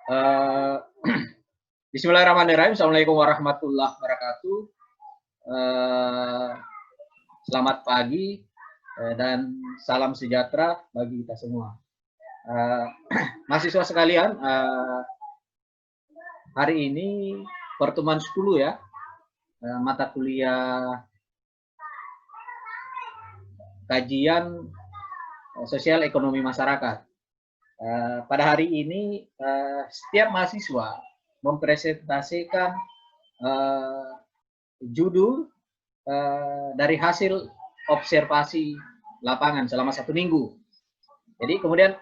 Eh, Bismillahirrahmanirrahim. Assalamualaikum warahmatullahi wabarakatuh. Selamat pagi dan salam sejahtera bagi kita semua. Mahasiswa sekalian, hari ini pertemuan 10 ya, mata kuliah kajian sosial ekonomi masyarakat. Pada hari ini setiap mahasiswa mempresentasikan judul dari hasil observasi lapangan selama 1 minggu. Jadi kemudian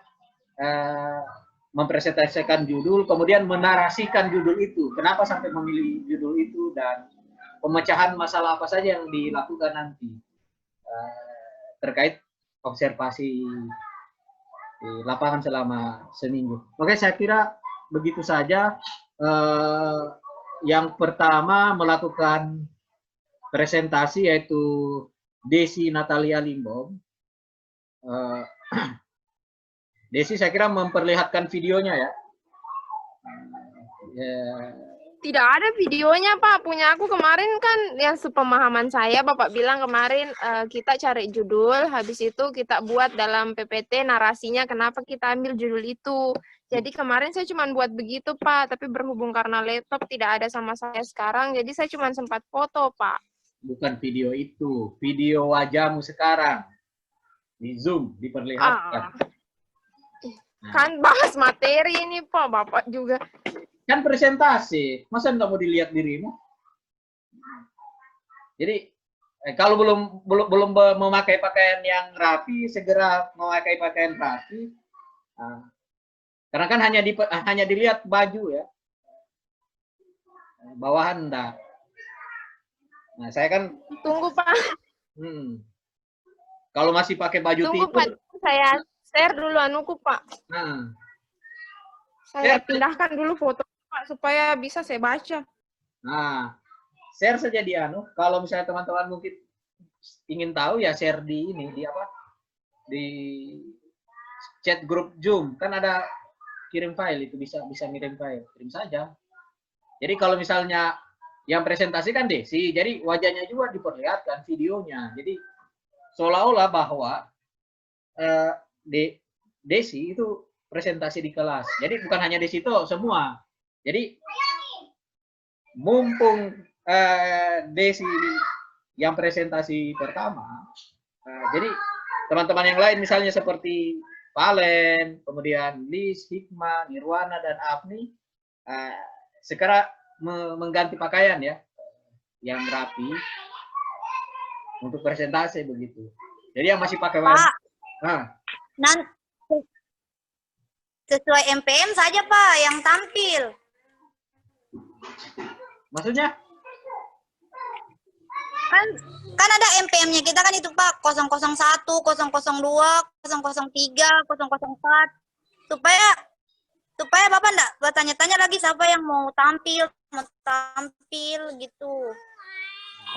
mempresentasikan judul, kemudian menarasikan judul itu. Kenapa sampai memilih judul itu dan pemecahan masalah apa saja yang dilakukan nanti terkait observasi di lapangan selama seminggu. Oke, saya kira begitu saja. Yang pertama melakukan presentasi yaitu Desi Natalia Limbom. Desi saya kira memperlihatkan videonya ya. Tidak ada videonya, Pak. Punya aku kemarin kan yang sepemahaman saya, Bapak bilang kemarin kita cari judul, habis itu kita buat dalam PPT narasinya kenapa kita ambil judul itu. Jadi kemarin saya cuma buat begitu, Pak. Tapi berhubung karena laptop tidak ada sama saya sekarang, jadi saya cuma sempat foto, Pak. Bukan video itu, video wajahmu sekarang. Di Zoom, diperlihatkan. Kan bahas materi ini, Pak. Bapak juga. Kan presentasi, masa nggak mau dilihat dirimu? Jadi kalau belum memakai pakaian yang rapi, segera memakai pakaian rapi. Karena kan hanya dilihat baju ya, bawahan enggak. Nah saya kan tunggu Pak. Kalau masih pakai baju tunggu tidur, Pak, saya share dulu anuku Pak. Saya pindahkan dulu foto Pak supaya bisa saya baca. Nah, share saja di kalau misalnya teman-teman mungkin ingin tahu ya share di ini, di apa? Di chat grup Zoom. Kan ada kirim file itu, bisa ngirim file. Kirim saja. Jadi kalau misalnya yang presentasi kan Desi, jadi wajahnya juga diperlihatkan videonya. Jadi seolah-olah bahwa Desi itu presentasi di kelas. Jadi bukan hanya Desi itu, semua. Jadi mumpung Desi yang presentasi pertama, jadi teman-teman yang lain misalnya seperti Valen, kemudian Liz, Hikmah, Nirwana, dan Afni sekarang mengganti pakaian ya, yang rapi untuk presentasi begitu. Jadi yang masih pakai Pak, sesuai MPM saja Pak yang tampil. Maksudnya? Kan ada MPM-nya kita kan itu Pak, 001, 002, 003, 004. Supaya Bapak enggak bertanya-tanya lagi siapa yang mau tampil gitu.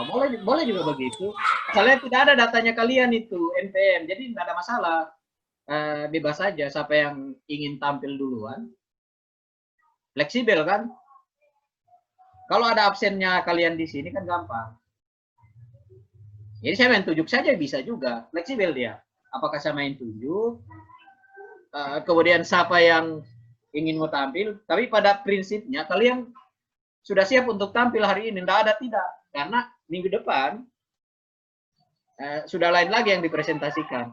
Oh, boleh juga begitu. Soalnya tidak ada datanya kalian itu MPM, jadi tidak ada masalah. Bebas saja siapa yang ingin tampil duluan. Fleksibel kan? Kalau ada absennya kalian di sini kan gampang. Jadi saya main tunjuk saja bisa juga, fleksibel dia. Apakah saya main tunjuk, kemudian siapa yang ingin mau tampil, tapi pada prinsipnya kalian sudah siap untuk tampil hari ini, tidak. Karena minggu depan sudah lain lagi yang dipresentasikan.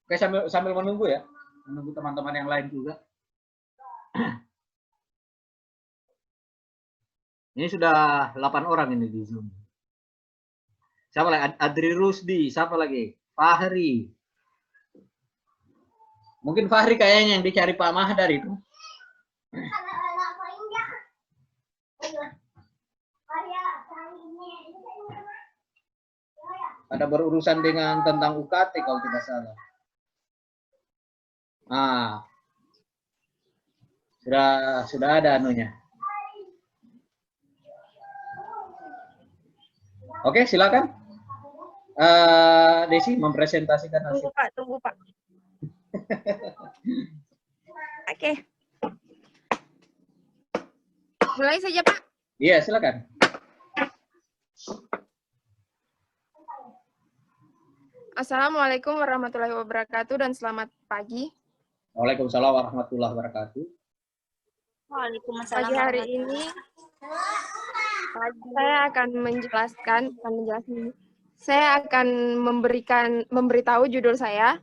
Oke, sambil menunggu ya, menunggu teman-teman yang lain juga. Ini sudah 8 orang ini di Zoom. Siapa lagi? Adri Rusdi, siapa lagi? Fahri. Mungkin Fahri kayaknya yang dicari Pak Mahdar itu. Ada berurusan dengan tentang UKT kalau tidak salah. Sudah ada anunya. Oke, silakan. Desi mempresentasikan hasil. Tunggu Pak. Oke. Mulai saja Pak. Iya, silakan. Assalamualaikum warahmatullahi wabarakatuh dan selamat pagi. Waalaikumsalam warahmatullahi wabarakatuh. Waalaikumsalam. Pagi hari ini saya akan memberitahu judul saya,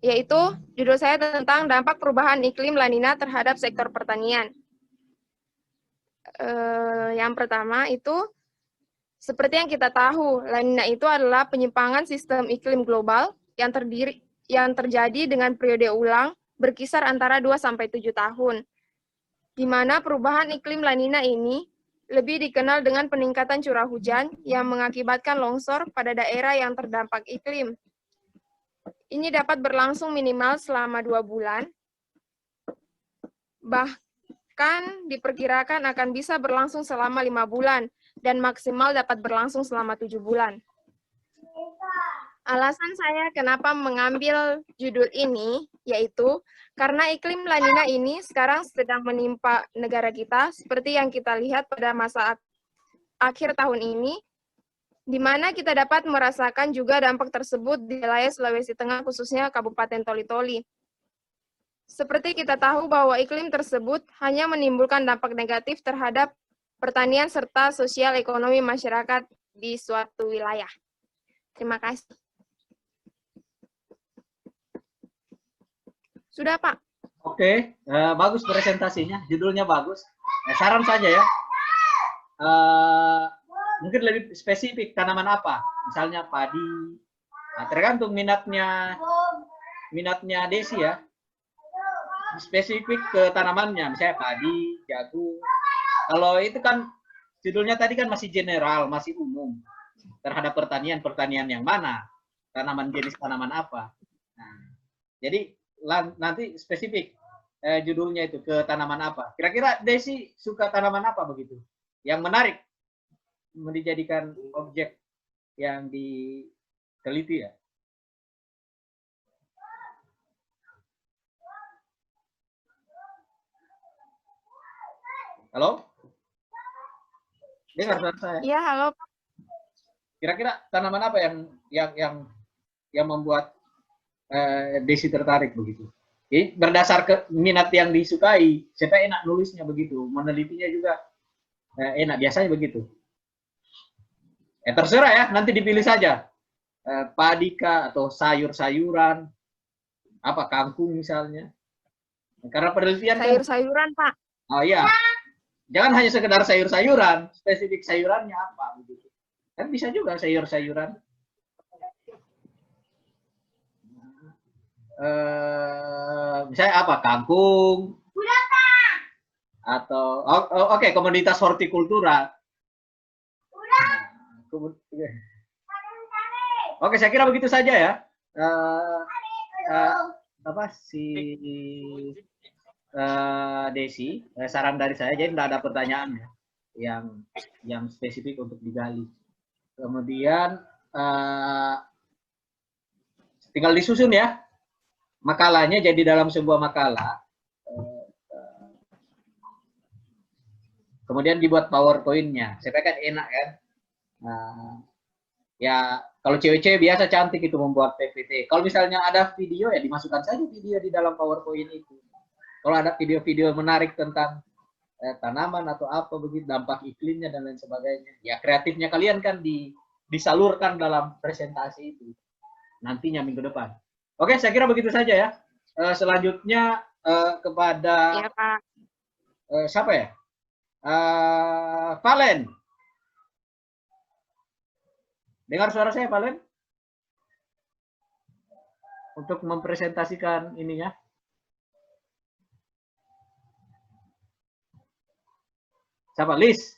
yaitu judul saya tentang dampak perubahan iklim La Nina terhadap sektor pertanian. Yang pertama itu, seperti yang kita tahu, La Nina itu adalah penyimpangan sistem iklim global yang terjadi dengan periode ulang berkisar antara 2-7 tahun, di mana perubahan iklim La Nina ini lebih dikenal dengan peningkatan curah hujan yang mengakibatkan longsor pada daerah yang terdampak iklim. Ini dapat berlangsung minimal selama 2 bulan, bahkan diperkirakan akan bisa berlangsung selama 5 bulan, dan maksimal dapat berlangsung selama 7 bulan. Alasan saya kenapa mengambil judul ini, yaitu karena iklim La Nina ini sekarang sedang menimpa negara kita, seperti yang kita lihat pada masa akhir tahun ini, di mana kita dapat merasakan juga dampak tersebut di wilayah Sulawesi Tengah, khususnya Kabupaten Toli-Toli. Seperti kita tahu bahwa iklim tersebut hanya menimbulkan dampak negatif terhadap pertanian serta sosial ekonomi masyarakat di suatu wilayah. Terima kasih. Sudah, Pak. Oke, bagus presentasinya, judulnya bagus. Saran saja ya, mungkin lebih spesifik tanaman apa, misalnya padi. Nah, tergantung minatnya Desi ya. Spesifik ke tanamannya, misalnya padi, jagung. Kalau itu kan judulnya tadi kan masih general, masih umum terhadap pertanian yang mana, jenis tanaman apa. Nah, jadi nanti spesifik judulnya itu ke tanaman apa. Kira-kira Desi suka tanaman apa begitu? Yang menarik dijadikan objek yang diteliti ya. Halo? Dengar suara saya? Iya, halo. Kira-kira tanaman apa yang membuat Desi tertarik begitu? Jadi berdasar ke minat yang disukai, siapa enak nulisnya begitu, menelitinya juga enak, biasanya begitu. Terserah ya, nanti dipilih saja. Padi kah atau sayur-sayuran, apa kangkung misalnya. Karena penelitian sayur-sayuran, Pak. Oh iya. Jangan hanya sekedar sayur-sayuran, spesifik sayurannya apa begitu. Kan bisa juga sayur-sayuran. Misalnya apa? Kangkung. Atau oke, komoditas hortikultura. Oke, saya kira begitu saja ya. Desi, saran dari saya, jadi tidak ada pertanyaan ya, yang spesifik untuk digali. Kemudian tinggal disusun ya makalahnya, jadi dalam sebuah makalah. Kemudian dibuat PowerPoint-nya. Saya kan enak kan. Ya kalau cewek-cewek biasa cantik itu membuat PPT. Kalau misalnya ada video ya dimasukkan saja video di dalam PowerPoint itu. Kalau ada video-video menarik tentang tanaman atau apa begitu, dampak iklimnya dan lain sebagainya, ya kreatifnya kalian kan disalurkan dalam presentasi itu nantinya minggu depan. Oke, saya kira begitu saja ya. Selanjutnya kepada ya, Pak. Siapa ya? Valen. Dengar suara saya, Valen? Untuk mempresentasikan ininya. Siapa? Liz?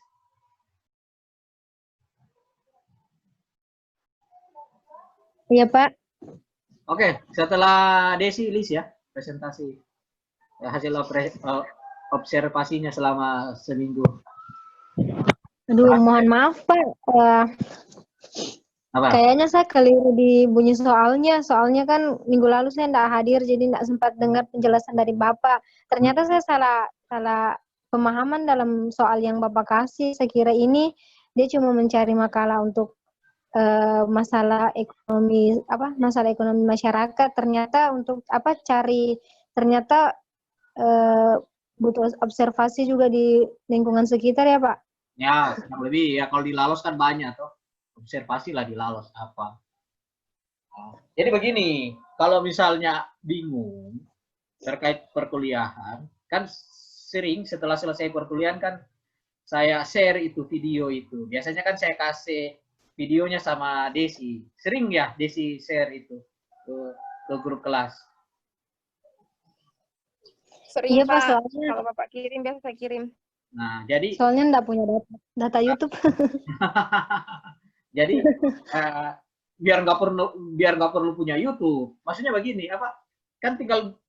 Iya, Pak. Oke, setelah Desi, Liz ya, presentasi hasil observasinya selama seminggu. Aduh, mohon maaf, Pak. Apa? Kayaknya saya keliru di bunyi soalnya. Soalnya kan minggu lalu saya tidak hadir, jadi tidak sempat dengar penjelasan dari Bapak. Ternyata saya salah pemahaman dalam soal yang Bapak kasih. Saya kira ini dia cuma mencari makalah untuk masalah ekonomi masalah ekonomi masyarakat. Ternyata untuk ternyata butuh observasi juga di lingkungan sekitar ya Pak. Ya, kurang lebih ya kalau di Laos kan banyak tuh. Observasi lah di Laos apa. Jadi begini, kalau misalnya bingung terkait perkuliahan, kan sering setelah selesai perkuliahan kan saya share itu video itu. Biasanya kan saya kasih videonya sama Desi. Sering ya Desi share itu ke grup kelas. Sering Iya Pak, Pak. soalnya Kalau Bapak kirim, biasa saya kirim. Nah, jadi soalnya enggak punya data YouTube. jadi biar nggak perlu punya YouTube. Maksudnya begini, apa? Kan tinggal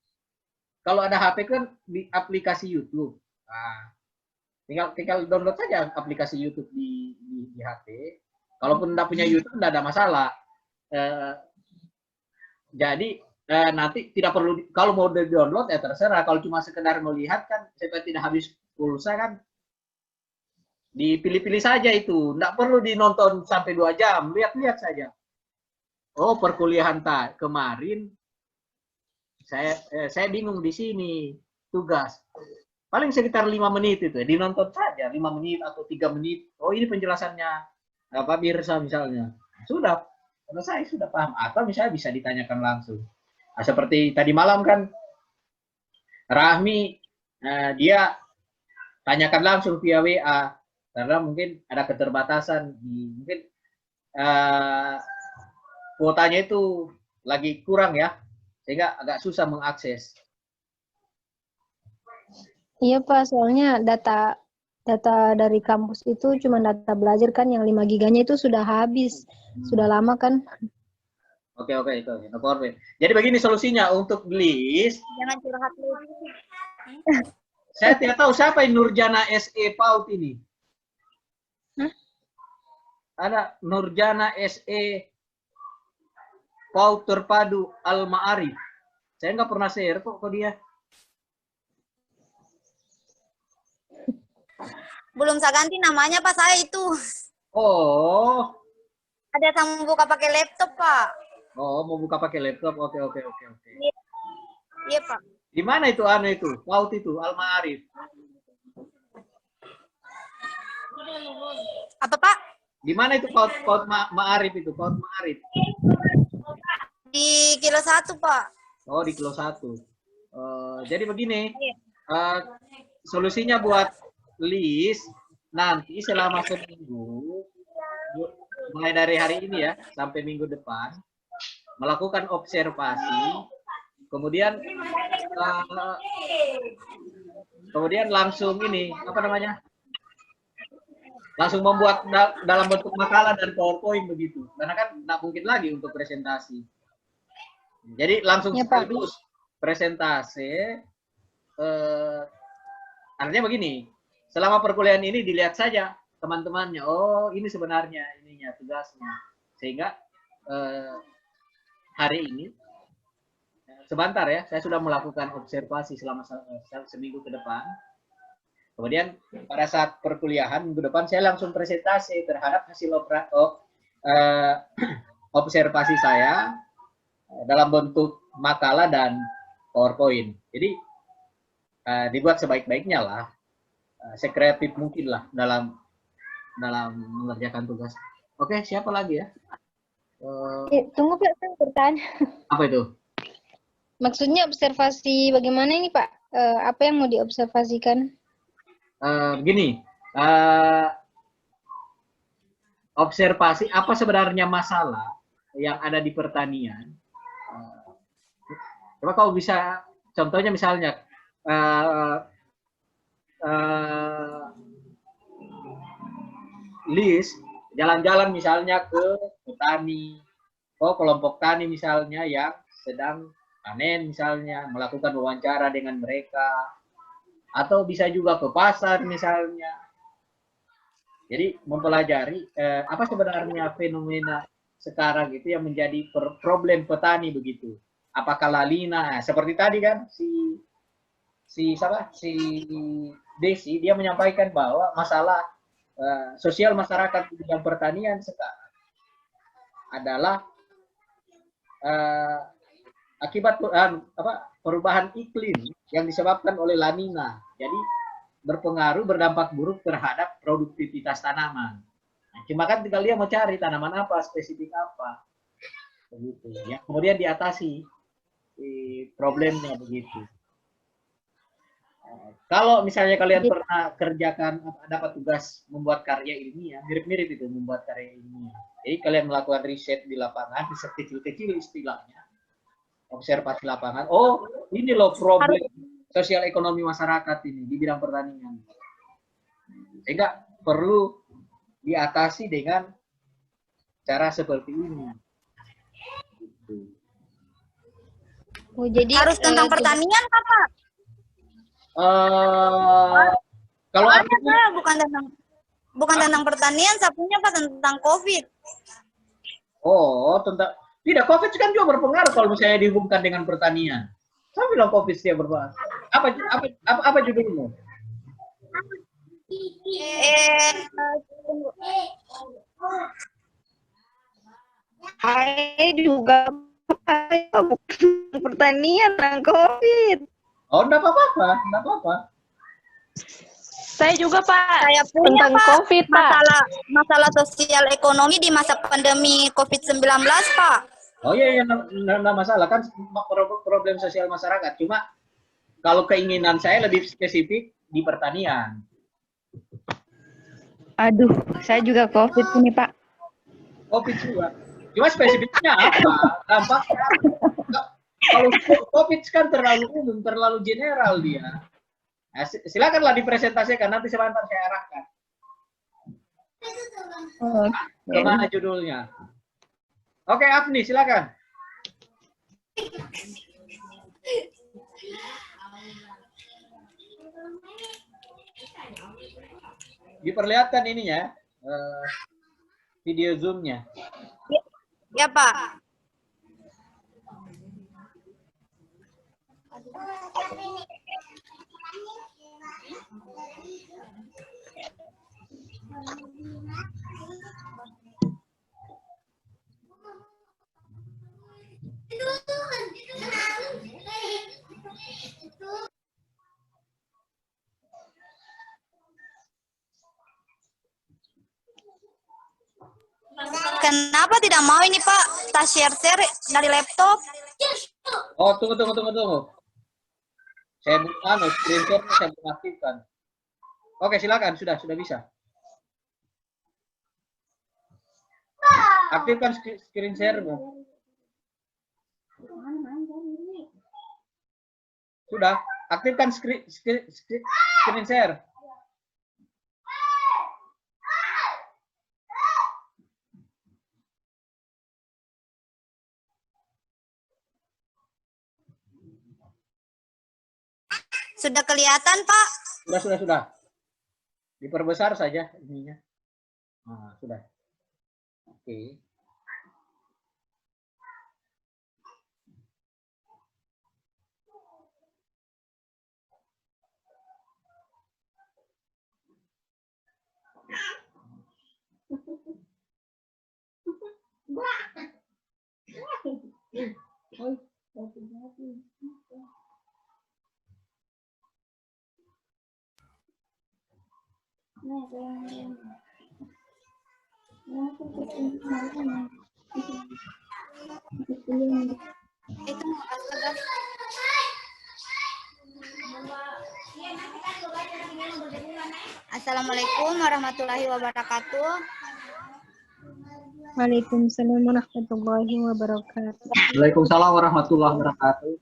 kalau ada HP kan di aplikasi YouTube. Nah, tinggal download saja aplikasi YouTube di HP. Kalaupun nggak punya YouTube nggak ada masalah. Jadi nanti tidak perlu kalau mau download ya terserah. Kalau cuma sekedar melihat kan supaya tidak habis pulsa kan dipilih-pilih saja itu. Nggak perlu dinonton sampai 2 jam. Lihat-lihat saja. Oh perkuliahan kemarin saya bingung di sini tugas. Paling sekitar 5 menit itu, dinonton saja 5 menit atau 3 menit. Oh ini penjelasannya Pak Birsa misalnya. Sudah, selesai, sudah paham. Atau misalnya bisa ditanyakan langsung. Nah, seperti tadi malam kan, Rahmi, dia tanyakan langsung via WA. Karena mungkin ada keterbatasan. Mungkin kuotanya itu lagi kurang ya. Sehingga agak susah mengakses. Iya Pak, soalnya data dari kampus itu cuma data belajar kan, yang 5 giganya itu sudah habis. Sudah lama kan. Oke, itu. No problem. Jadi begini solusinya untuk list. Jangan curhat lu. Saya tidak tahu siapa yang Nurjana SE PAUD ini. Ada Nurjana SE PAUD Terpadu Al-Ma'arif. Saya nggak pernah share kok ke dia. Belum saya ganti namanya Pak, saya itu. Oh. Ada yang buka pakai laptop Pak. Oh, mau buka pakai laptop. Oke. Iya Pak. Di mana itu PAUD itu Al-Ma'arif? Apa Pak? Di mana itu PAUD Ma'arif itu? PAUD Ma'arif. Di kilo 1 Pak. Oh, di kilo 1. Jadi begini. Solusinya buat list nanti selama seminggu, mulai dari hari ini ya sampai minggu depan, melakukan observasi, kemudian langsung ini langsung membuat dalam bentuk makalah dan PowerPoint begitu, karena kan nggak mungkin lagi untuk presentasi. Jadi langsung sekaligus presentasi. Artinya begini, selama perkuliahan ini dilihat saja teman-temannya, oh ini sebenarnya ininya tugasnya, sehingga hari ini sebentar ya, saya sudah melakukan observasi selama seminggu ke depan. Kemudian pada saat perkuliahan minggu depan saya langsung presentasi terhadap hasil observasi saya dalam bentuk makalah dan PowerPoint. Jadi dibuat sebaik-baiknya lah, sekreatif mungkin lah dalam mengerjakan tugas. Oke, siapa lagi ya? Tunggu Pak, saya bertanya. Apa itu? Maksudnya observasi bagaimana ini Pak? Apa yang mau diobservasikan? Begini, observasi apa sebenarnya masalah yang ada di pertanian. Coba kau bisa, contohnya misalnya, list jalan-jalan misalnya ke petani, kelompok tani misalnya yang sedang panen misalnya, melakukan wawancara dengan mereka, atau bisa juga ke pasar misalnya. Jadi mempelajari apa sebenarnya fenomena sekarang itu yang menjadi problem petani begitu. Apakah lanina? Seperti tadi kan si Desi dia menyampaikan bahwa masalah sosial masyarakat di bidang pertanian sekarang adalah akibat perubahan iklim yang disebabkan oleh lanina. Jadi berpengaruh berdampak buruk terhadap produktivitas tanaman. Nah, cuma kan tinggal dia mau cari tanaman apa, spesifik apa, begitu. Ya, kemudian diatasi problemnya begitu. Kalau misalnya kalian pernah kerjakan dapat tugas membuat karya ilmiah, mirip-mirip itu membuat karya ilmiah. Jadi kalian melakukan riset di lapangan, riset kecil-kecil istilahnya, observasi lapangan. Oh, ini loh problem sosial ekonomi masyarakat ini di bidang pertanian. Sehingga perlu diatasi dengan cara seperti ini. Oh, jadi Harus tentang pertanian, Pak. Kalau Soalnya saya bukan tentang pertanian, sapunya Pak tentang COVID. oh, tentang tidak, COVID kan juga berpengaruh kalau misalnya dihubungkan dengan pertanian. Saya bilang COVID dia berpengaruh. Apa judulmu? Saya juga bukan pertanian dan COVID. Oh, enggak apa-apa, enggak apa-apa. Saya juga Pak. Saya punya Tentang Pak COVID, Pak. masalah sosial ekonomi di masa pandemi COVID-19 Pak. Oh iya, enggak masalah kan problem sosial masyarakat. Cuma kalau keinginan saya lebih spesifik di pertanian. Aduh, saya juga COVID ini Pak. COVID juga. Cuma spesifiknya apa? Dampaknya apa? Kalau COVID kan terlalu umum, terlalu general dia. Nah, silakanlah dipresentasikan, nanti sebentar saya arahkan. Kemana judulnya? Oke, Afni, silakan. Diperlihatkan ininya, video zoom-nya. Ya Pak. Kenapa tidak mau ini Pak? Tas share dari laptop. Oh, tunggu. Saya screen share saya mengaktifkan. Oke, silakan, sudah bisa. Aktifkan screen share-mu. Sudah, aktifkan screen share. Sudah kelihatan Pak? Sudah. Diperbesar saja ininya. Nah, sudah. Oke. Assalamualaikum warahmatullahi wabarakatuh. Waalaikumsalam warahmatullahi wabarakatuh. Waalaikumsalam warahmatullahi wabarakatuh.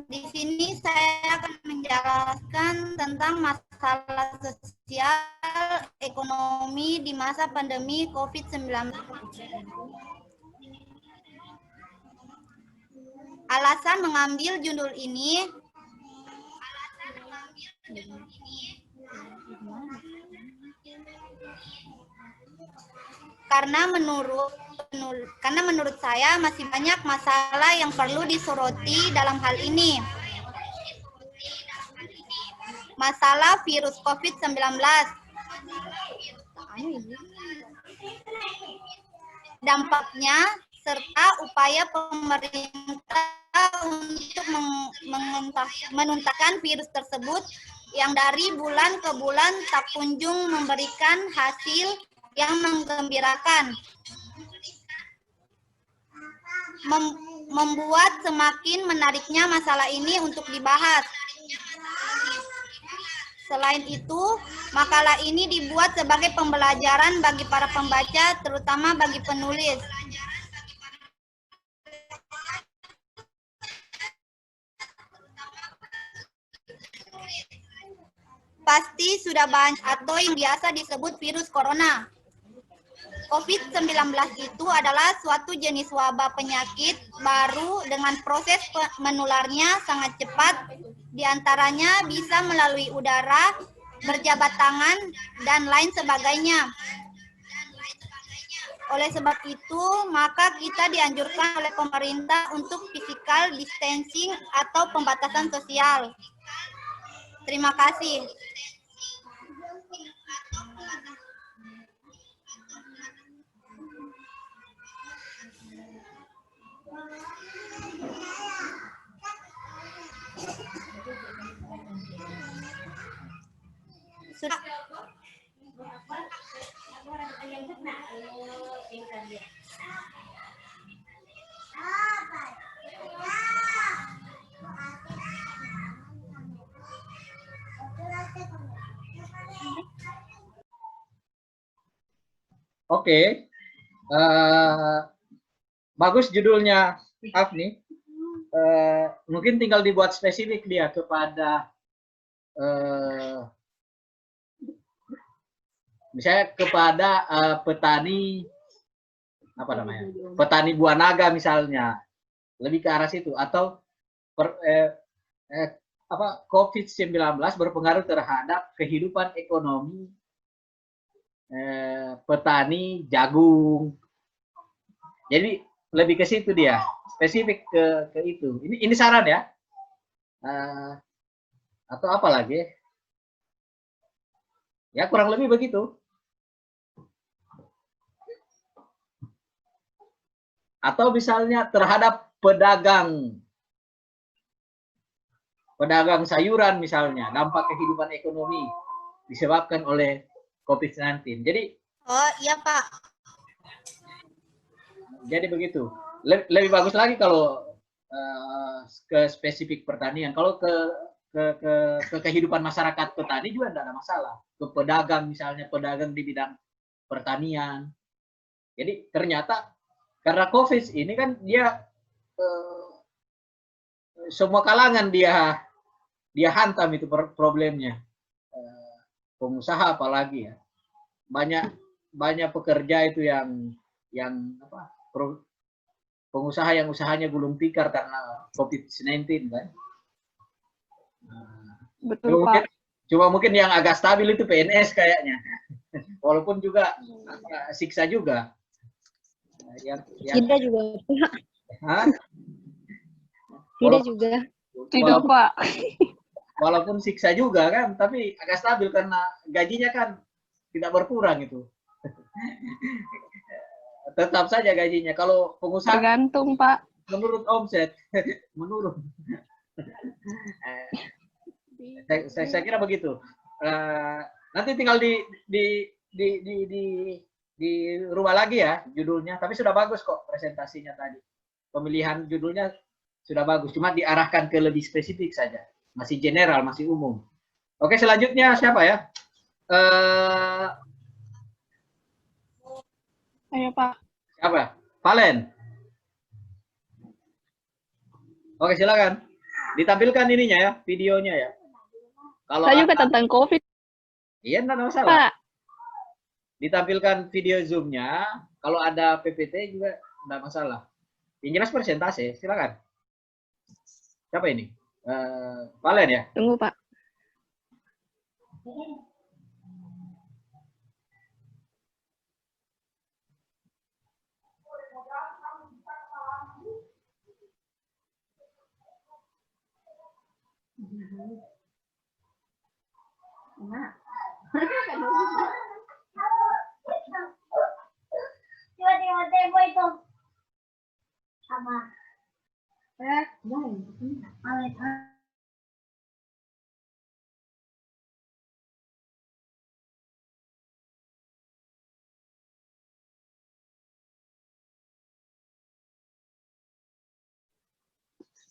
Di sini saya akan menjelaskan tentang masalah sosial ekonomi di masa pandemi COVID-19. Alasan mengambil judul ini Karena menurut saya masih banyak masalah yang perlu disoroti dalam hal ini. Masalah virus COVID-19. Dampaknya serta upaya pemerintah untuk menuntaskan virus tersebut yang dari bulan ke bulan tak kunjung memberikan hasil yang menggembirakan, membuat semakin menariknya masalah ini untuk dibahas. Selain itu, makalah ini dibuat sebagai pembelajaran bagi para pembaca, terutama bagi penulis. Pasti sudah banyak atau yang biasa disebut virus corona. COVID-19 itu adalah suatu jenis wabah penyakit baru dengan proses menularnya sangat cepat, diantaranya bisa melalui udara, berjabat tangan, dan lain sebagainya. Oleh sebab itu, maka kita dianjurkan oleh pemerintah untuk physical distancing atau pembatasan sosial. Terima kasih. Sudah. Oke. Bagus judulnya, Afni. Mungkin tinggal dibuat spesifik dia kepada misalnya kepada petani apa namanya, petani buah naga misalnya, lebih ke arah situ, atau COVID-19 berpengaruh terhadap kehidupan ekonomi petani jagung. Jadi lebih ke situ dia, spesifik ke itu. Ini saran ya, atau apa lagi? Ya kurang lebih begitu. Atau misalnya terhadap pedagang sayuran misalnya, dampak kehidupan ekonomi disebabkan oleh COVID-19. Jadi, oh iya Pak. Jadi begitu. Lebih bagus lagi kalau ke spesifik pertanian. Kalau ke kehidupan masyarakat petani juga tidak ada masalah. Ke pedagang misalnya, pedagang di bidang pertanian. Jadi ternyata karena COVID ini kan dia semua kalangan dia hantam itu problemnya. Pengusaha apalagi ya. Banyak pekerja itu yang apa? Pengusaha yang usahanya gulung tikar karena COVID-19 kan. Betul, Pak. Cuma mungkin yang agak stabil itu PNS kayaknya. Walaupun juga siksa juga. Tidak juga. Hah? Tidak juga. Tidak, Pak. Walaupun siksa juga kan, tapi agak stabil karena gajinya kan tidak berkurang itu. Tetap saja gajinya. Kalau pengusaha Tergantung, Pak. menurut omset menurun. Saya kira begitu. Nanti tinggal di rumah lagi ya judulnya. Tapi sudah bagus kok presentasinya tadi. Pemilihan judulnya sudah bagus. Cuma diarahkan ke lebih spesifik saja. Masih general, masih umum. Oke, selanjutnya siapa ya? Ayo, Pak. Siapa? Valen. Oke, silakan. Ditampilkan ininya ya, videonya ya. Kalau Saya juga tentang COVID, iya, enggak ada masalah. Pak. Ditampilkan video Zoom-nya. Kalau ada PPT juga enggak masalah. Yang jelas persentase, silakan. Siapa ini? Valen ya? Tunggu, Pak.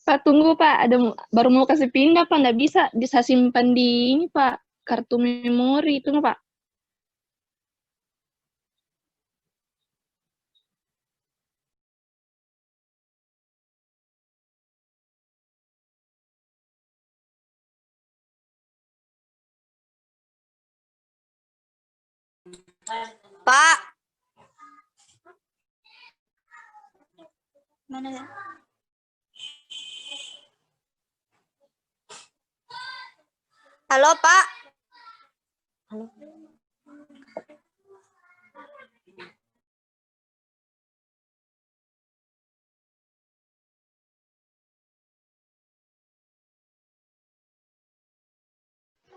Pak, tunggu Pak, baru mau kasih pindah Pak, nggak bisa simpan di ini Pak, kartu memori, tunggu Pak. Pak. Mana ya? Halo, Pak. Halo.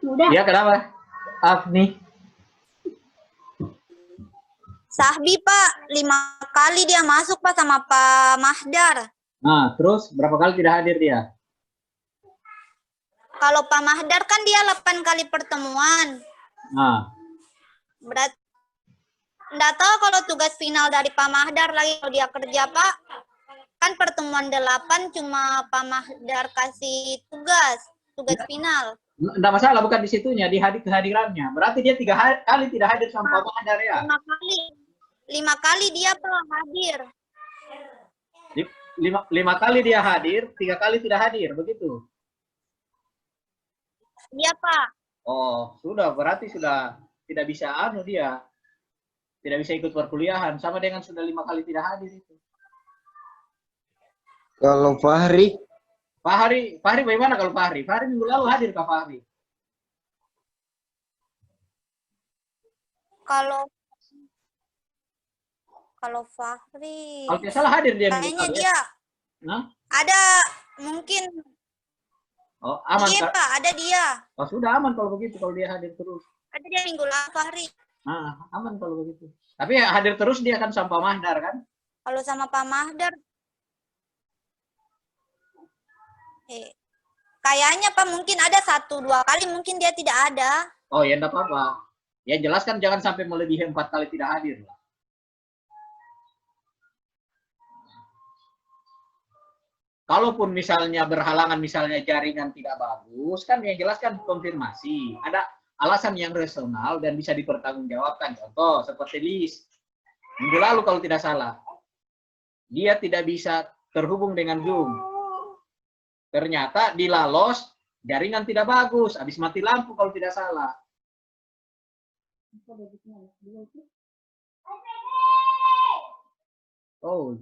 Udah. Ya, kenapa? Afni. Sahbi, Pak. 5 kali dia masuk, Pak, sama Pak Mahdar. Nah, terus berapa kali tidak hadir dia? Kalau Pak Mahdar kan dia 8 kali pertemuan. Nah, Berarti enggak tahu kalau tugas final dari Pak Mahdar lagi kalau dia kerja, Pak. Kan pertemuan 8 cuma Pak Mahdar kasih tugas final. enggak masalah, bukan di situnya, di kehadirannya. Berarti dia 3 kali tidak hadir sama Pak Mahdar ya? 5 kali. 5 kali dia pernah hadir. 5 kali dia hadir, 3 kali tidak hadir, begitu? Iya, Pak. Oh, sudah, berarti sudah tidak bisa dia. Tidak bisa ikut perkuliahan, sama dengan sudah 5 kali tidak hadir itu. Kalau Fahri? Fahri bagaimana kalau Fahri? Fahri minggu lalu hadir Kak Fahri? Kalau Fahri Kalau tidak salah hadir dia minggu kayaknya lalu, dia ya? Nah? ada mungkin. Oh, aman Iya, Kak. Pak, ada dia. Oh, sudah aman kalau begitu, kalau dia hadir terus. Ada dia minggu lalu, Fahri. Nah, aman kalau begitu. Tapi ya, hadir terus dia kan sama Pak Mahdar kan? Kalau sama Pak Mahdar, kayaknya Pak mungkin ada 1-2 kali mungkin dia tidak ada. Oh ya, enggak apa-apa. Ya jelas kan jangan sampai melebihi 4 kali tidak hadir lah. Kalaupun misalnya berhalangan, misalnya jaringan tidak bagus, kan yang jelas kan konfirmasi. Ada alasan yang rasional dan bisa dipertanggungjawabkan. Contoh, seperti Lis. Minggu lalu kalau tidak salah. Dia tidak bisa terhubung dengan Zoom. Ternyata di Lalos, jaringan tidak bagus. Habis mati lampu kalau tidak salah. Oh.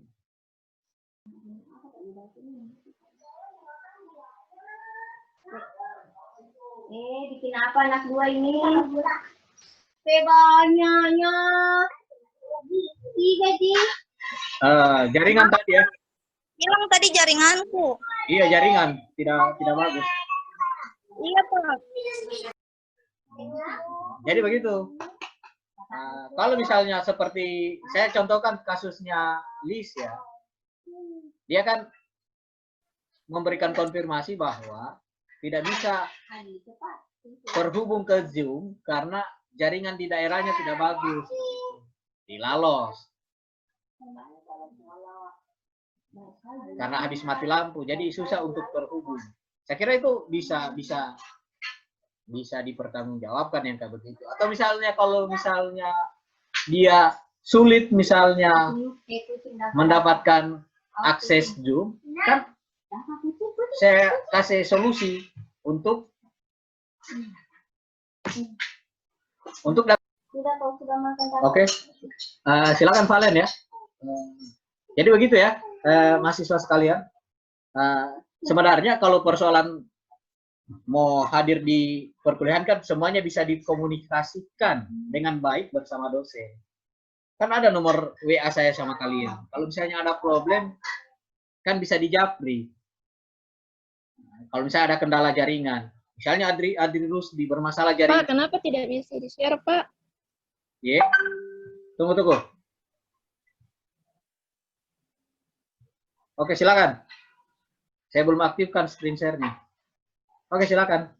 Bikin apa anak 2 ini? Banyaknya. 3 sih. Jaringan tadi ya. Bilang tadi jaringanku. Iya, jaringan tidak bagus. Iya, Pak. Jadi begitu. Kalau misalnya seperti saya contohkan kasusnya Lis ya. Dia kan memberikan konfirmasi bahwa tidak bisa terhubung ke Zoom karena jaringan di daerahnya tidak bagus. Di Lalos. Karena habis mati lampu, jadi susah untuk terhubung. Saya kira itu bisa dipertanggungjawabkan yang kayak begitu. Atau misalnya kalau misalnya dia sulit misalnya mendapatkan akses Zoom, kan saya kasih solusi untuk Oke. Silakan Valen ya. Jadi begitu ya, mahasiswa sekalian. Sebenarnya kalau persoalan mau hadir di perkuliahan kan semuanya bisa dikomunikasikan dengan baik bersama dosen. Kan ada nomor WA saya sama kalian. Kalau misalnya ada problem, kan bisa dijapri. Kalau misalnya ada kendala jaringan, misalnya Adri Rusdi bermasalah Pak, jaringan, kenapa tidak bisa di-share, Pak? ya, tunggu. Oke, silakan. Saya belum aktifkan screen share-nya. Oke, silakan.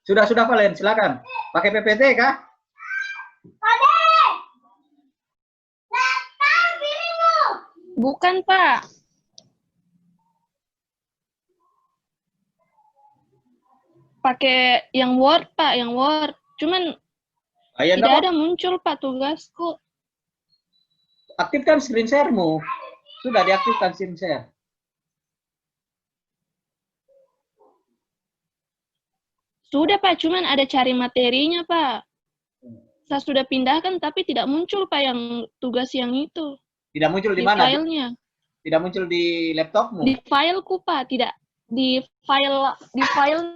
Sudah Valen, silakan. Pakai PPT kah? Bukan, Pak. Pakai yang Word, Pak, yang Word. Cuman Ya, tidak ada muncul, Pak, tugasku. Aktifkan screen share-mu. Sudah diaktifkan screen share. Sudah, Pak, cuman ada cari materinya, Pak. Saya sudah pindahkan, tapi tidak muncul, Pak, yang tugas yang itu. Tidak muncul di Di mana? filenya. Tidak muncul di laptopmu? Di fileku, Pak. Tidak. Di filenya.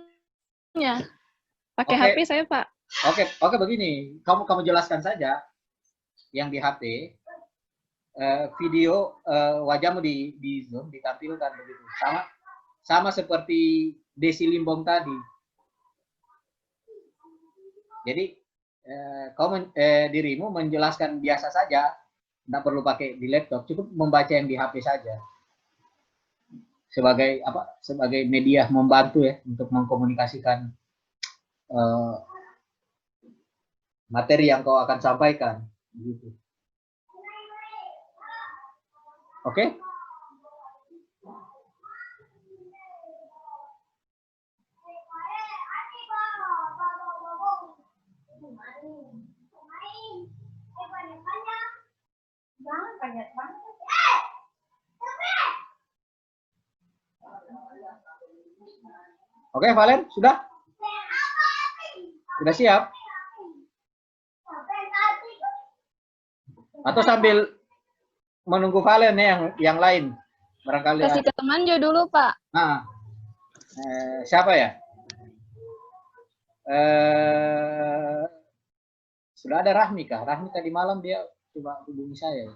Pakai Oke. HP saya, Pak. Oke, begini. Kamu jelaskan saja yang di HP. Video wajahmu di Zoom ditampilkan begitu. Sama seperti Desi Limbong tadi. Jadi dirimu menjelaskan biasa saja, tidak perlu pakai di laptop, cukup membaca yang di HP saja. Sebagai media membantu ya untuk mengkomunikasikan materi yang kau akan sampaikan, gitu. Oke? Oke, Valen, sudah? Sudah siap? Atau sambil menunggu Valen ya yang lain? Barangkali Kasih ke teman aja dulu, Pak. Nah, siapa ya? Sudah ada Rahmi kah? Rahmi tadi malam dia coba hubungi saya.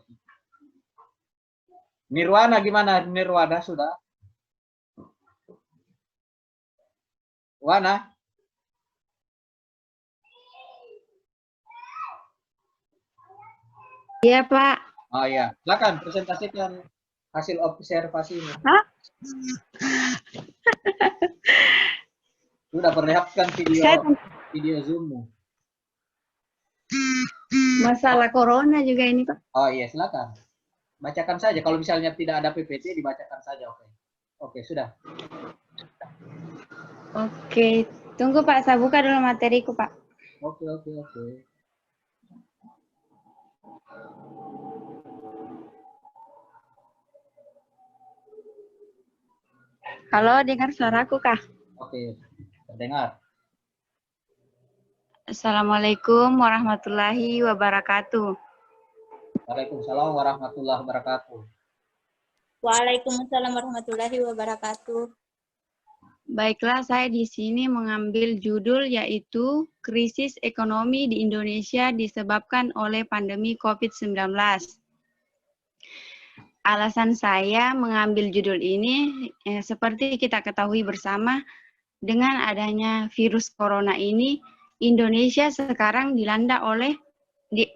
Nirwana gimana? Nirwana sudah? Wana? Iya, Pak. Oh iya, silakan presentasikan hasil observasi ini. Hah? Sudah perlihatkan video Zoom-mu. Masalah corona juga ini, Pak. Oh iya, silakan. Bacakan saja. Kalau misalnya tidak ada PPT, dibacakan saja. Oke, sudah. Oke, tunggu Pak, saya buka dulu materiku, Pak. Oke. Halo, dengar suaraku, Kak? Oke, terdengar. Assalamualaikum warahmatullahi wabarakatuh. Waalaikumsalam warahmatullahi wabarakatuh. Waalaikumsalam warahmatullahi wabarakatuh. Baiklah, saya di sini mengambil judul yaitu Krisis Ekonomi di Indonesia disebabkan oleh pandemi COVID-19. Alasan saya mengambil judul ini, seperti kita ketahui bersama, dengan adanya virus corona ini, Indonesia sekarang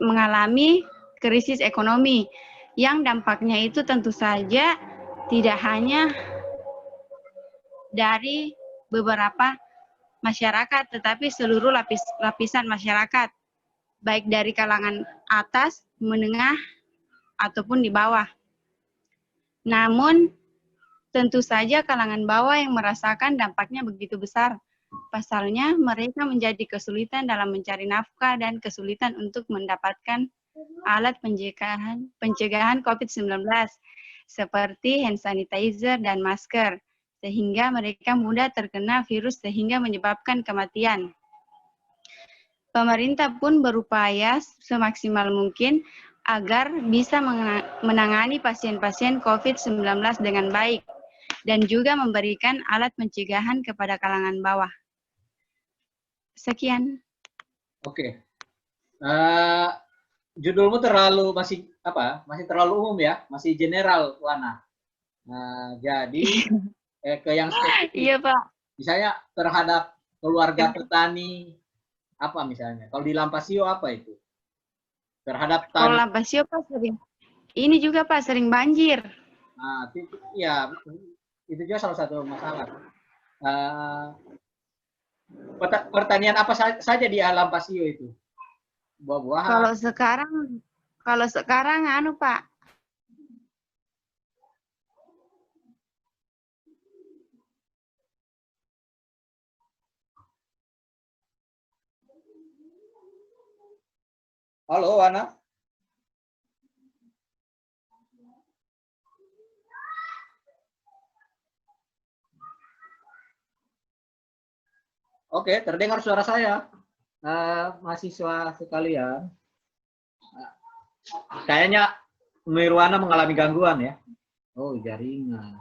mengalami krisis ekonomi, yang dampaknya itu tentu saja tidak hanya dari beberapa masyarakat, tetapi seluruh lapisan masyarakat, baik dari kalangan atas, menengah, ataupun di bawah. Namun, tentu saja kalangan bawah yang merasakan dampaknya begitu besar. Pasalnya, mereka menjadi kesulitan dalam mencari nafkah dan kesulitan untuk mendapatkan alat pencegahan COVID-19, seperti hand sanitizer dan masker, sehingga mereka mudah terkena virus sehingga menyebabkan kematian. Pemerintah pun berupaya semaksimal mungkin agar bisa menangani pasien-pasien COVID-19 dengan baik dan juga memberikan alat pencegahan kepada kalangan bawah. Sekian. Oke. Judulmu masih terlalu umum ya, masih general, Wana. Jadi ke yang spesifik. Iya, Pak. Misalnya terhadap keluarga petani apa misalnya? Kalau di Lampasio apa itu? Terhadap Kalau tani. Lampasio Pak ini juga Pak sering banjir. Nah, ya itu juga salah satu masalah. Pertanian apa saja di Lampasio itu? Buah-buahan. Kalau sekarang anu Pak. Halo, Wana. Oke, terdengar suara saya. Mahasiswa sekalian. Kayaknya Nirwana mengalami gangguan ya. Oh, jaringan.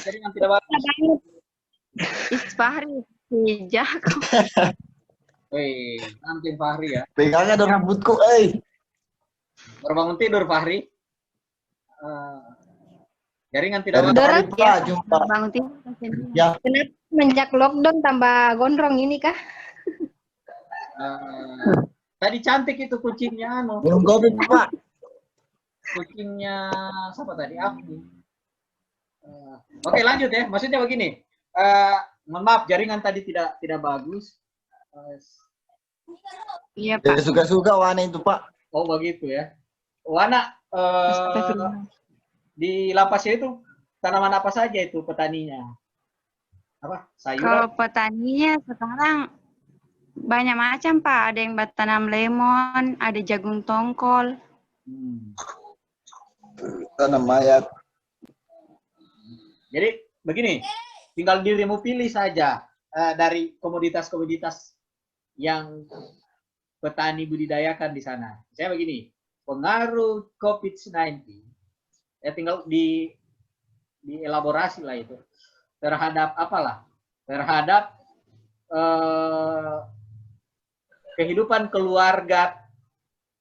Jaringan tidak bagus. Fahri, jago. Nanti Fahri ya. Pegangnya dong rambutku, Baru bangun tidur Fahri. Jaringan tidak Dorot bagus. ya, Jumpa. Bangun tidur. Ya. Kenapa menjak lockdown tambah gondrong ini kah? Tadi cantik itu kucingnya, anu. Minum kopi, Pak. Kucingnya siapa tadi? Afni. Oke, lanjut ya. Maksudnya begini. Mohon maaf, jaringan tadi tidak bagus. Iya Jadi Pak. suka-suka Wana itu, Pak. Oh, begitu ya. Wana, Astagfirullah. di Lampasio itu tanaman apa saja itu petaninya? Apa? Sayuran? Kalau petaninya sekarang banyak macam Pak. Ada yang tanam lemon, ada jagung tongkol. Tanam mayat. Jadi begini, tinggal dirimu pilih saja dari komoditas-komoditas yang petani budidayakan di sana. Saya begini, pengaruh COVID-19 ya tinggal dielaborasi lah itu terhadap apalah, terhadap kehidupan keluarga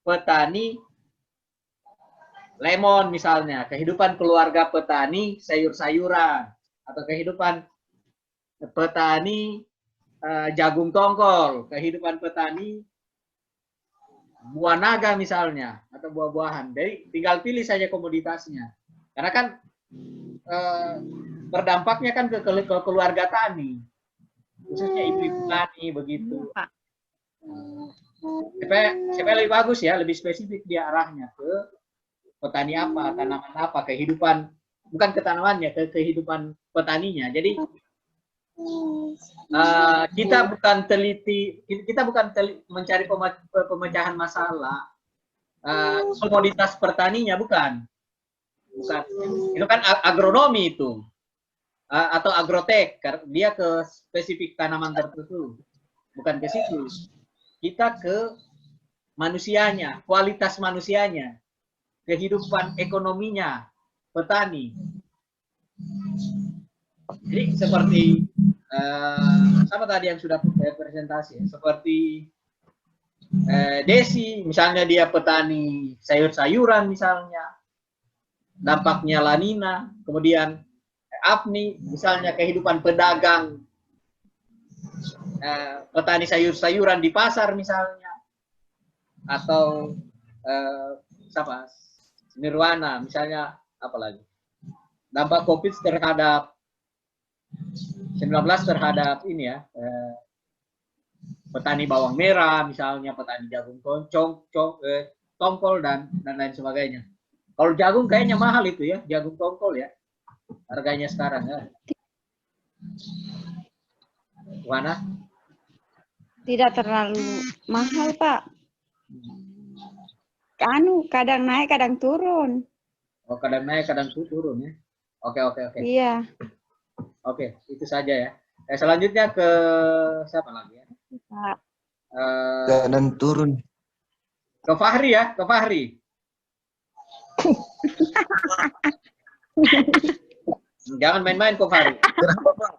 petani lemon misalnya, kehidupan keluarga petani sayur-sayuran, atau kehidupan petani jagung tongkol, kehidupan petani buah naga misalnya, atau buah-buahan. Jadi tinggal pilih saja komoditasnya. Karena kan berdampaknya kan ke keluarga tani, khususnya ibu-ibu tani begitu. Supaya lebih bagus ya, lebih spesifik dia arahnya ke petani apa, tanaman apa, kehidupan, bukan ke tanamannya, ke kehidupan petaninya. Jadi kita bukan mencari pemecahan masalah komoditas petaninya, bukan. Itu kan agronomi itu, atau agrotek, dia ke spesifik tanaman tertentu, bukan ke situ. Kita ke manusianya, kualitas manusianya, kehidupan ekonominya petani. Jadi seperti apa tadi yang sudah presentasi, seperti Desi, misalnya dia petani sayur-sayuran misalnya, dampaknya La Nina. Kemudian Afni, misalnya kehidupan pedagang, petani sayur-sayuran di pasar misalnya, atau siapa? Nirwana, misalnya apa lagi? Dampak COVID terhadap 19 terhadap ini ya, petani bawang merah misalnya, petani jagung tongkol dan lain sebagainya. Kalau jagung kayaknya mahal itu ya, jagung tongkol ya, harganya sekarang ya. Wana? Tidak terlalu mahal Pak. Kadang naik, kadang turun. Oh, kadang naik, kadang turun ya. Oke. Iya. Oke, itu saja ya. Selanjutnya ke siapa lagi ya? Pak. Dan turun. Ke Fahri ya, ke Fahri. Jangan main-main kok, Fahri. Kenapa, Pak?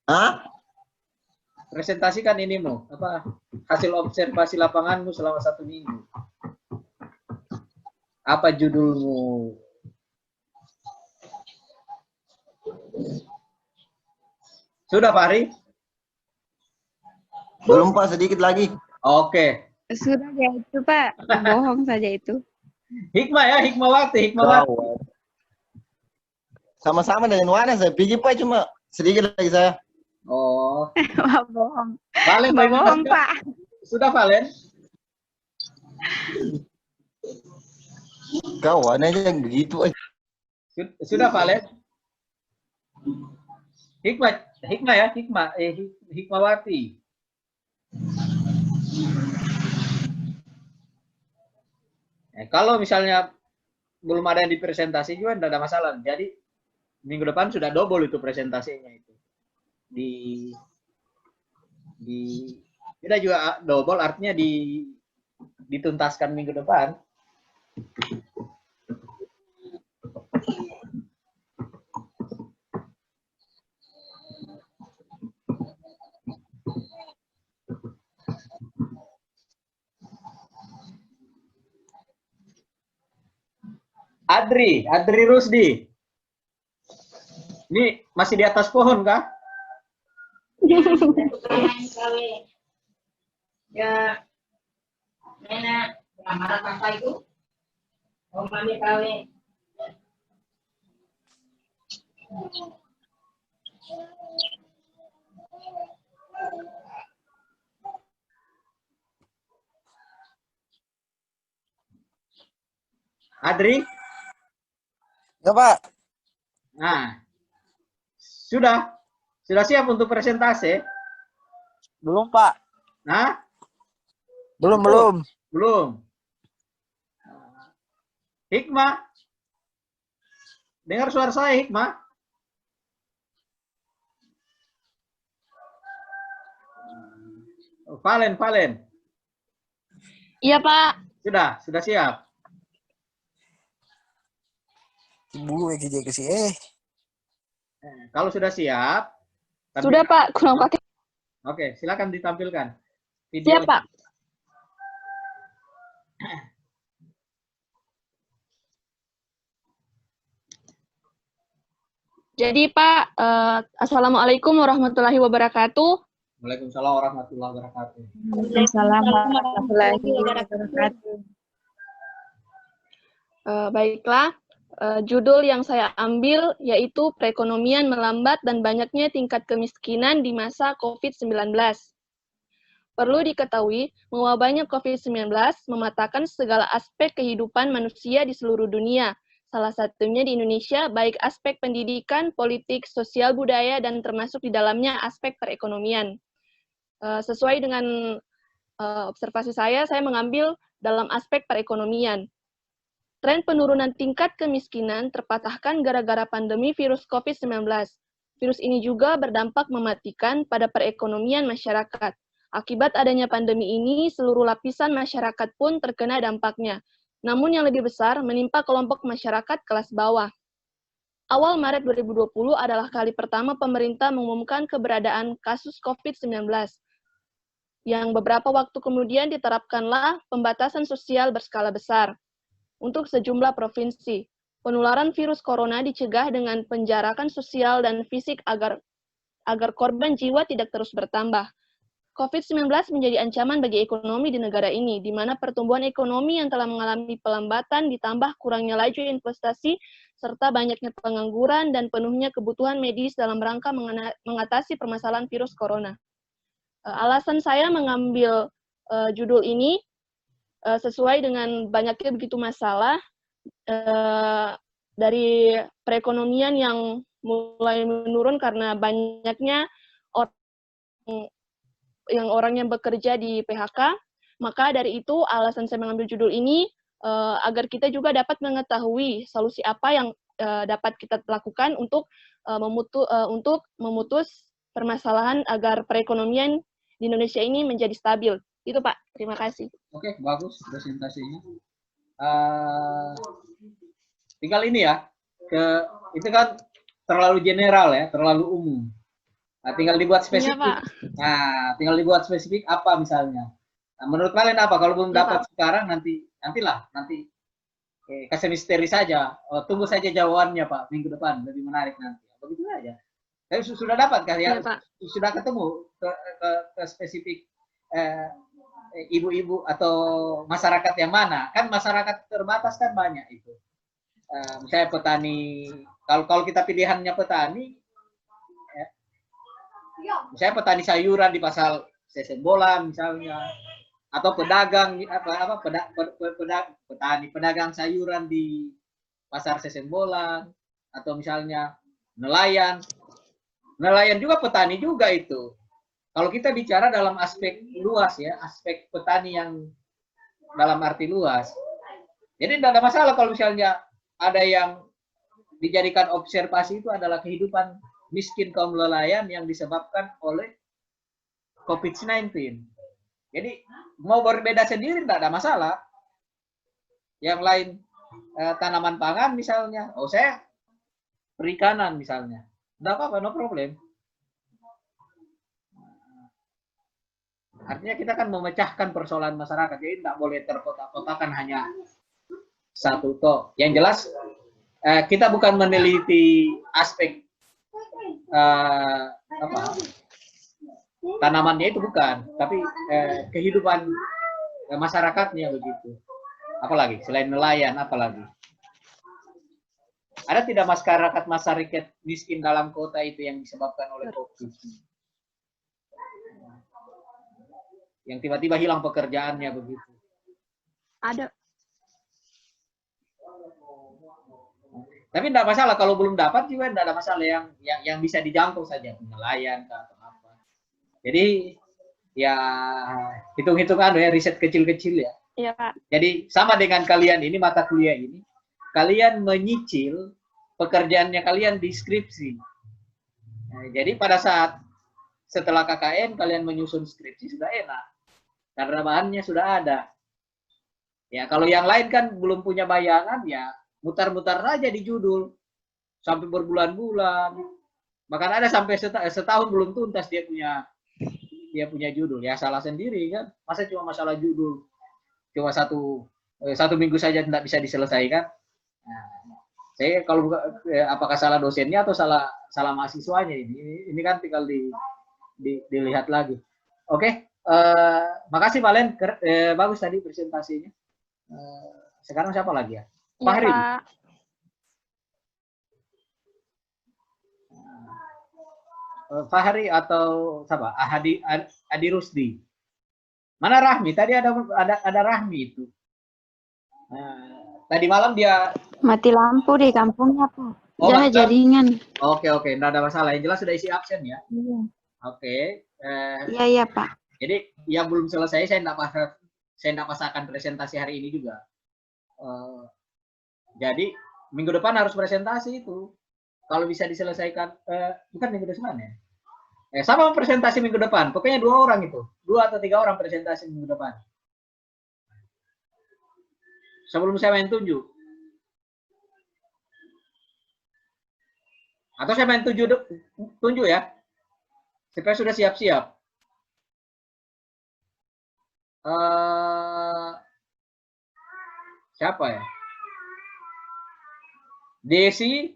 Hah? Presentasikan inimu, apa hasil observasi lapanganmu selama 1 minggu. Apa judulmu? Sudah, Fahri? Belum, Pak, sedikit lagi. Oke. Sudah ya itu, Pak. Bohong saja itu. Hikmah ya, hikmawati. Sama-sama dengan Wana saya pikir, Pak, cuma sedikit lagi saya. Oh. Wah, bohong. Valen, Bohong, Pak. sudah, Valen? Kawan aja yang begitu aja. Sudah, Valen? Hikmah ya, hikmawati. Kalau misalnya belum ada yang dipresentasi juga tidak ada masalah. Jadi minggu depan sudah double itu presentasinya itu. Kita juga double artinya dituntaskan minggu depan. Adri Rusdi. Ini masih di atas pohon kah? Ya, nenek lamaran apa itu? Oh, mami kawin. Adri? Ya, Pak. Nah, sudah siap untuk presentasi? Belum, Pak. Nah, Belum. belum. Hikmah, dengar suara saya, Hikmah? Valen. Iya, Pak. Sudah siap. Ibu Kalau sudah siap, Sudah, Pak. Kurang pakai. Oke, silakan ditampilkan. Siap, Pak. Jadi, Pak, Assalamualaikum warahmatullahi wabarakatuh. Waalaikumsalam warahmatullahi wabarakatuh. Assalamualaikum warahmatullahi wabarakatuh. Baiklah, judul yang saya ambil yaitu perekonomian melambat dan banyaknya tingkat kemiskinan di masa COVID-19. Perlu diketahui, mewabahnya COVID-19 mematahkan segala aspek kehidupan manusia di seluruh dunia, salah satunya di Indonesia, baik aspek pendidikan, politik, sosial, budaya, dan termasuk di dalamnya aspek perekonomian. Sesuai dengan observasi saya mengambil dalam aspek perekonomian. Tren penurunan tingkat kemiskinan terpatahkan gara-gara pandemi virus COVID-19. Virus ini juga berdampak mematikan pada perekonomian masyarakat. Akibat adanya pandemi ini, seluruh lapisan masyarakat pun terkena dampaknya. Namun yang lebih besar menimpa kelompok masyarakat kelas bawah. Awal Maret 2020 adalah kali pertama pemerintah mengumumkan keberadaan kasus COVID-19. Yang beberapa waktu kemudian diterapkanlah pembatasan sosial berskala besar. Untuk sejumlah provinsi, penularan virus corona dicegah dengan penjarakan sosial dan fisik agar korban jiwa tidak terus bertambah. COVID-19 menjadi ancaman bagi ekonomi di negara ini, di mana pertumbuhan ekonomi yang telah mengalami pelambatan ditambah kurangnya laju investasi, serta banyaknya pengangguran dan penuhnya kebutuhan medis dalam rangka mengatasi permasalahan virus corona. Alasan saya mengambil judul ini, sesuai dengan banyaknya begitu masalah dari perekonomian yang mulai menurun karena banyaknya orang yang bekerja di PHK, maka dari itu alasan saya mengambil judul ini agar kita juga dapat mengetahui solusi apa yang dapat kita lakukan untuk memutus permasalahan agar perekonomian di Indonesia ini menjadi stabil. Itu, Pak. Terima kasih. Oke, bagus presentasinya. Tinggal ini ya, itu kan terlalu general ya, terlalu umum. Nah, tinggal dibuat Iya, spesifik. Pak. Nah, tinggal dibuat spesifik apa misalnya. Nah, menurut kalian apa? Kalau belum Iya, dapat sekarang, nanti kasih misteri saja. Oh, tunggu saja jawabannya Pak minggu depan, lebih menarik nanti. Begitu aja. Tapi sudah dapat kan ya? Iya, Pak. Sudah ketemu ke spesifik ibu-ibu atau masyarakat yang mana? Kan masyarakat terbatas kan banyak itu. Misalnya petani. Kalau kita pilihannya petani, misalnya petani sayuran di pasar Sesembolan misalnya, atau pedagang pedagang sayuran di pasar Sesembolan, atau misalnya nelayan juga petani juga itu. Kalau kita bicara dalam aspek luas ya, aspek petani yang dalam arti luas, jadi tidak ada masalah kalau misalnya ada yang dijadikan observasi itu adalah kehidupan miskin kaum nelayan yang disebabkan oleh COVID-19. Jadi mau berbeda sendiri tidak ada masalah. Yang lain tanaman pangan misalnya, oh saya perikanan misalnya, tidak apa-apa, no problem. Artinya kita kan memecahkan persoalan masyarakat, jadi tidak boleh terkotak-kotakan hanya satu toh. Yang jelas kita bukan meneliti aspek tanamannya itu bukan, tapi kehidupan masyarakatnya begitu. Apalagi selain nelayan, apalagi ada tidak masyarakat miskin dalam kota itu yang disebabkan oleh COVID, yang tiba-tiba hilang pekerjaannya begitu? Ada. Tapi tidak masalah kalau belum dapat juga, tidak ada masalah, yang bisa dijangkau saja, nelayan atau apa. Jadi ya hitung-hitungan ya, riset kecil-kecil ya. Iya, Pak. Jadi sama dengan kalian ini, mata kuliah ini, kalian menyicil pekerjaannya kalian di skripsi. Nah, jadi pada saat setelah KKN kalian menyusun skripsi sudah enak, karena bahannya sudah ada. Ya kalau yang lain kan belum punya bayangan, ya mutar-mutar aja di judul sampai berbulan-bulan. Bahkan ada sampai setahun belum tuntas dia punya judul. Ya salah sendiri kan. Masa cuma masalah judul cuma satu minggu saja tidak bisa diselesaikan. Nah, saya kalau apakah salah dosennya atau salah mahasiswanya ini kan tinggal dilihat lagi. Oke, makasih Valen, bagus tadi presentasinya. Sekarang siapa lagi ya? Iya, Fahri. Pak. Fahri atau siapa? Adi Rusdi. Mana Rahmi? Tadi ada Rahmi itu. Tadi malam dia Mati lampu di kampungnya, Pak. Oh, Jangan jaringan. Oke, tidak ada masalah. Yang jelas sudah isi absen ya. Iya. Oke. Iya, Pak. Jadi yang belum selesai saya tidak pasangkan presentasi hari ini juga. Jadi minggu depan harus presentasi itu. Kalau bisa diselesaikan, bukan minggu depan ya. Sama presentasi minggu depan. Pokoknya 2 orang itu, 2 atau 3 orang presentasi minggu depan. Sebelum saya main tunjuk. Atau saya main tunjuk ya. Supaya sudah siap-siap. Siapa ya? Desi,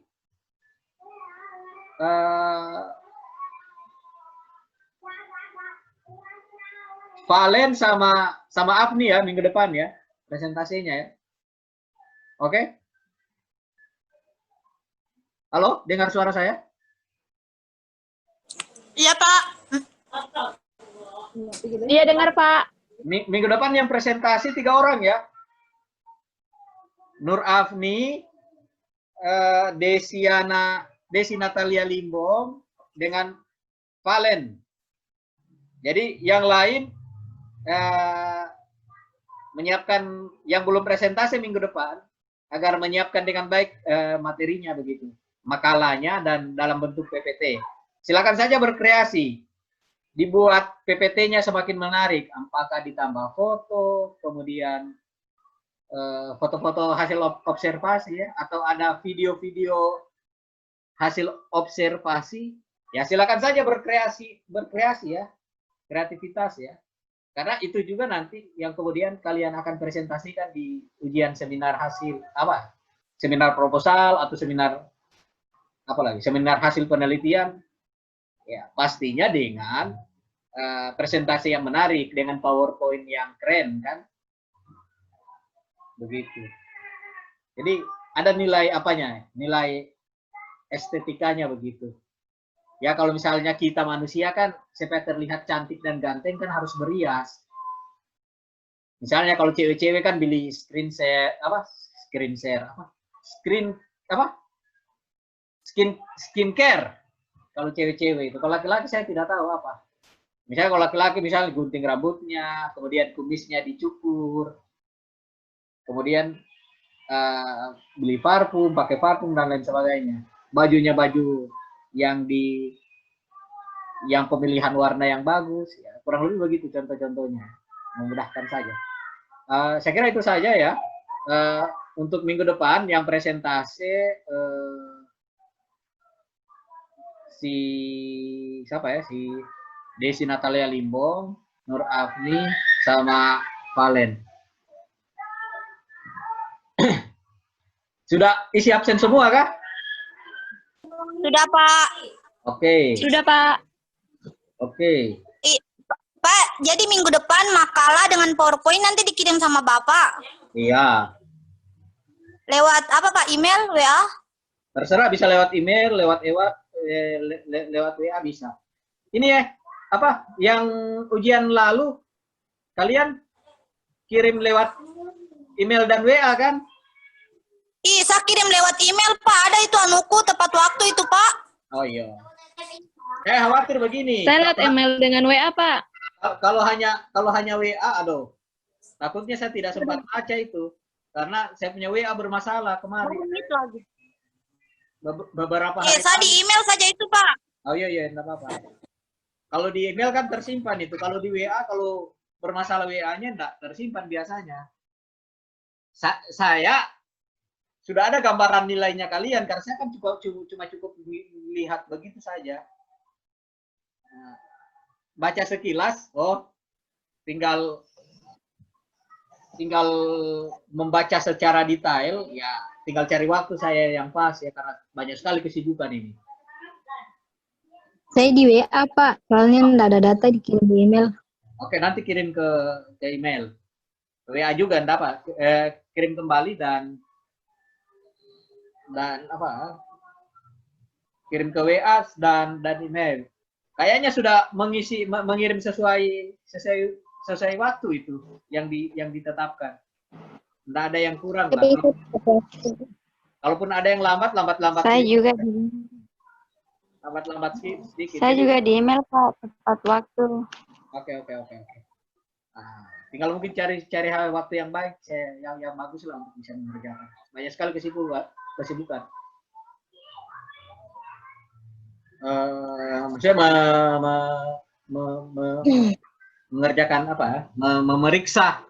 Valen sama Afni ya minggu depan ya presentasinya ya. Oke? Halo, dengar suara saya? Iya, Pak. Iya, dengar, Pak. Minggu depan yang presentasi 3 orang ya. Nur Afni, Desi Natalia Limbong dengan Valen. Jadi yang lain menyiapkan yang belum presentasi minggu depan agar menyiapkan dengan baik materinya begitu, makalahnya dan dalam bentuk PPT. Silakan saja berkreasi, dibuat PPT-nya semakin menarik. Apakah ditambah foto, kemudian foto-foto hasil observasi ya, atau ada video-video hasil observasi, ya silakan saja berkreasi ya, kreativitas ya. Karena itu juga nanti yang kemudian kalian akan presentasikan di ujian seminar hasil apa? Seminar proposal atau seminar apa lagi? Seminar hasil penelitian. Ya, pastinya dengan presentasi yang menarik, dengan PowerPoint yang keren kan. Begitu. Jadi ada nilai apanya? Nilai estetikanya begitu. Ya kalau misalnya kita manusia kan supaya terlihat cantik dan ganteng kan harus berias. Misalnya kalau cewek-cewek kan beli skincare. Kalau cewek-cewek itu, kalau laki-laki saya tidak tahu apa. Misalnya kalau laki-laki misalnya gunting rambutnya, kemudian kumisnya dicukur, kemudian beli parfum, pakai parfum dan lain sebagainya. Bajunya baju yang pemilihan warna yang bagus, ya, kurang lebih begitu contoh-contohnya, memudahkan saja. Saya kira itu saja ya. Untuk minggu depan yang presentasi siapa ya, si Desi Natalia Limbong, Nur Afni, sama Valen. Sudah isi absen semua kah? Sudah, Pak. Oke. Sudah, Pak. Oke. Pak, jadi minggu depan makalah dengan PowerPoint nanti dikirim sama Bapak. Iya. Lewat apa, Pak? Email, WA? Terserah, bisa lewat email, lewat WA bisa. Ini ya, apa yang ujian lalu kalian kirim lewat email dan WA kan? Ih, saya kirim lewat email, Pak. Ada itu anuku tepat waktu itu, Pak. Oh iya. Saya khawatir begini. Saya lihat email dengan WA, Pak. Kalau hanya WA, aduh. Takutnya saya tidak sempat baca itu. Karena saya punya WA bermasalah kemarin. Beberapa hari. Iya, saya di email saja itu, Pak. Oh iya, enggak apa-apa. Kalau di email kan tersimpan itu. Kalau di WA, kalau bermasalah WA-nya enggak tersimpan biasanya. Saya sudah ada gambaran nilainya kalian, karena saya kan cuma cukup lihat begitu saja. Baca sekilas, oh tinggal membaca secara detail, ya tinggal cari waktu saya yang pas ya, karena banyak sekali kesibukan ini. Saya di WA, Pak. Soalnya enggak ada data dikirim di email. Oke, nanti kirim ke email. WA juga enggak apa, kirim kembali dan apa? Kirim ke WA dan email. Kayaknya sudah mengirim sesuai waktu itu yang ditetapkan. Enggak ada yang kurang lah. Kalaupun ada yang lambat. Saya juga sedikit. Saya juga di email, Pak, tepat waktu. Oke. Nah, tinggal mungkin cari waktu yang baik, yang bagus lah untuk bisa mengerjakan. Banyak sekali kesibukan. Maksudnya mengerjakan apa? Memeriksa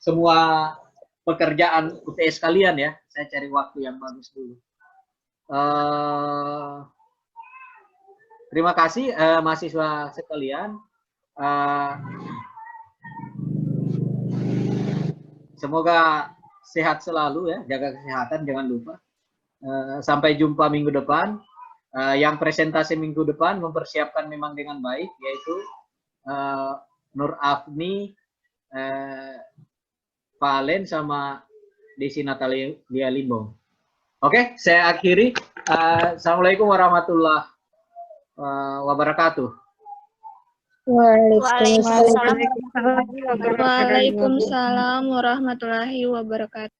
semua pekerjaan UTS kalian ya. Saya cari waktu yang bagus dulu. Terima kasih mahasiswa sekalian. Semoga sehat selalu ya, jaga kesehatan jangan lupa. Sampai jumpa minggu depan. Yang presentasi minggu depan mempersiapkan memang dengan baik, yaitu Nur Afni, Valen, sama Desi Natalia Limbong. Oke, saya akhiri. Assalamualaikum warahmatullahi wabarakatuh. Waalaikumsalam warahmatullahi wabarakatuh.